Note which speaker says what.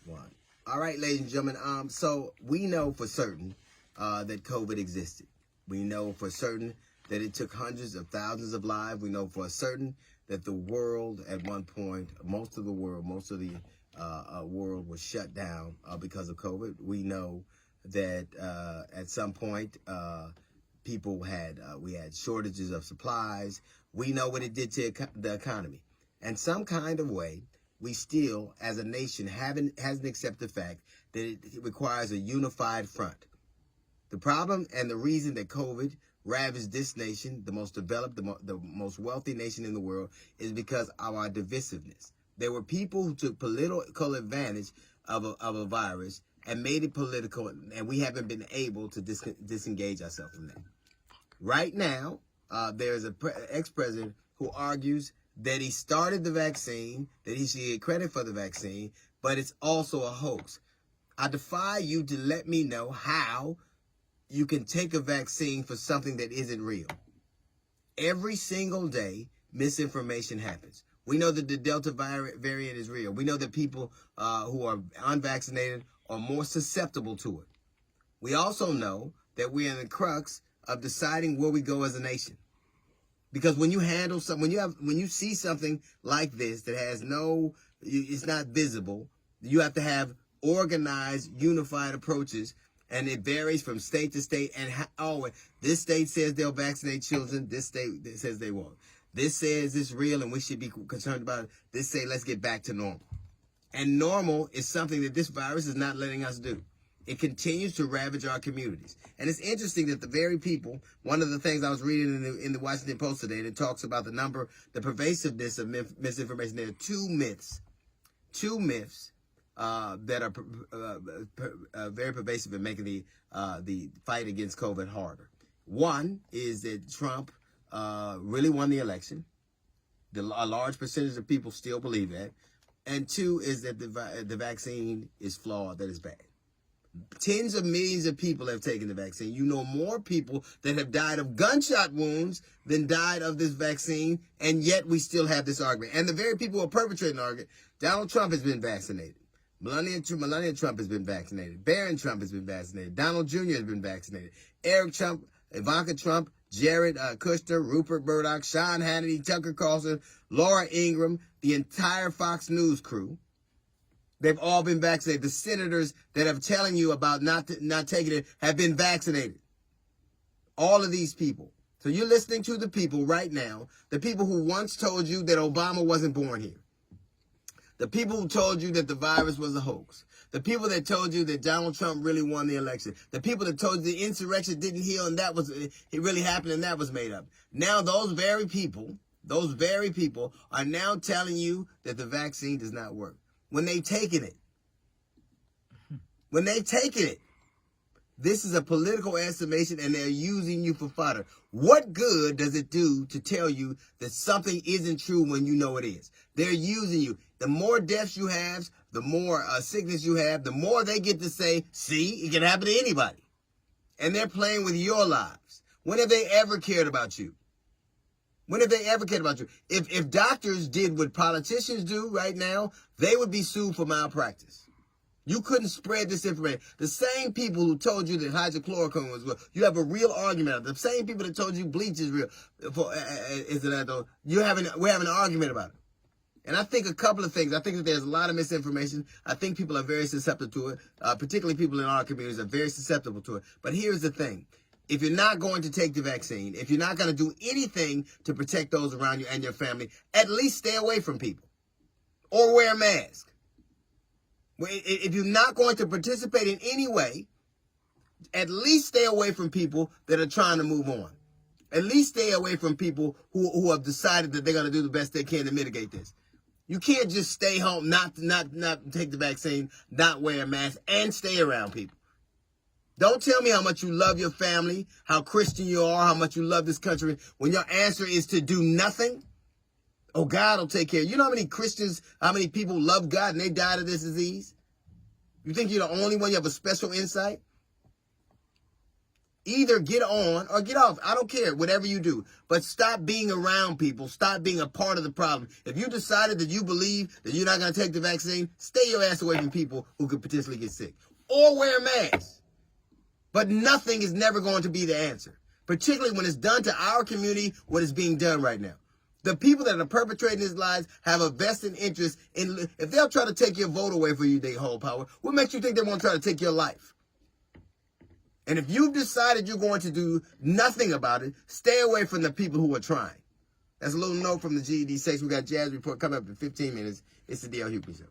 Speaker 1: One. All right, ladies and gentlemen. So we know for certain that COVID existed. We know for certain that it took hundreds of thousands of lives. We know for certain that the world at one point, most of the world was shut down because of COVID. We know that at some point we had shortages of supplies. We know what it did to the economy. And some kind of way, we still, as a nation, hasn't accepted the fact that it requires a unified front. The problem and the reason that COVID ravaged this nation, the most developed, the most wealthy nation in the world, is because of our divisiveness. There were people who took political advantage of a virus and made it political, and we haven't been able to disengage ourselves from that. Right now, there's an ex-president who argues that he started the vaccine, that he should get credit for the vaccine, but it's also a hoax. I defy you to let me know how you can take a vaccine for something that isn't real. Every single day, misinformation happens. We know that the Delta variant is real. We know that people who are unvaccinated are more susceptible to it. We also know that we're in the crux of deciding where we go as a nation. Because when you handle something, when you see something like this that has it's not visible, you have to have organized, unified approaches, and it varies from state to state. And this state says they'll vaccinate children, this state says they won't. This says it's real and we should be concerned about it. This say let's get back to normal. And normal is something that this virus is not letting us do. It continues to ravage our communities. And it's interesting that the very people, one of the things I was reading in the Washington Post today, that talks about the pervasiveness of misinformation. There are two myths that are very pervasive in making the fight against COVID harder. One is that Trump really won the election. A large percentage of people still believe that. And two is that the vaccine is flawed, that it's bad. Tens of millions of people have taken the vaccine. You know more people that have died of gunshot wounds than died of this vaccine, and yet we still have this argument. And the very people who are perpetrating the argument, Donald Trump has been vaccinated. Melania Trump has been vaccinated. Barron Trump has been vaccinated. Donald Jr. has been vaccinated. Eric Trump, Ivanka Trump, Jared Kushner, Rupert Murdoch, Sean Hannity, Tucker Carlson, Laura Ingraham, the entire Fox News crew. They've all been vaccinated. The senators that are telling you about not taking it have been vaccinated. All of these people. So you're listening to the people right now, the people who once told you that Obama wasn't born here. The people who told you that the virus was a hoax. The people that told you that Donald Trump really won the election. The people that told you the insurrection didn't heal and it really happened and that was made up. Now those very people are now telling you that the vaccine does not work. When they've taken it. This is a political estimation and they're using you for fodder. What good does it do to tell you that something isn't true when you know it is? They're using you. The more deaths you have, the more sickness you have, the more they get to say, see, it can happen to anybody. And they're playing with your lives. When have they ever cared about you? When have they ever cared about you? If doctors did what politicians do right now, they would be sued for malpractice. You couldn't spread this information. The same people who told you that hydrochloroquine was real, you have a real argument. The same people that told you bleach is real, we're having an argument about it. And I think a couple of things. I think that there's a lot of misinformation. I think people are very susceptible to it. Particularly people in our communities are very susceptible to it. But here's the thing. If you're not going to take the vaccine, if you're not going to do anything to protect those around you and your family, at least stay away from people or wear a mask. If you're not going to participate in any way, at least stay away from people that are trying to move on. At least stay away from people who have decided that they're going to do the best they can to mitigate this. You can't just stay home, not take the vaccine, not wear a mask, and stay around people. Don't tell me how much you love your family, how Christian you are, how much you love this country, when your answer is to do nothing. Oh, God will take care. You know how many Christians, how many people love God and they died of this disease? You think you're the only one? You have a special insight? Either get on or get off. I don't care, whatever you do. But stop being around people. Stop being a part of the problem. If you decided that you believe that you're not going to take the vaccine, stay your ass away from people who could potentially get sick. Or wear a mask. But nothing is never going to be the answer. Particularly when it's done to our community, what is being done right now. The people that are perpetrating these lies have a vested interest in, if they'll try to take your vote away for you, they hold power, what makes you think they won't try to take your life? And if you've decided you're going to do nothing about it, stay away from the people who are trying. That's a little note from the GED 6. We got Jazz Report coming up in 15 minutes. It's the D.L. Hughley Show.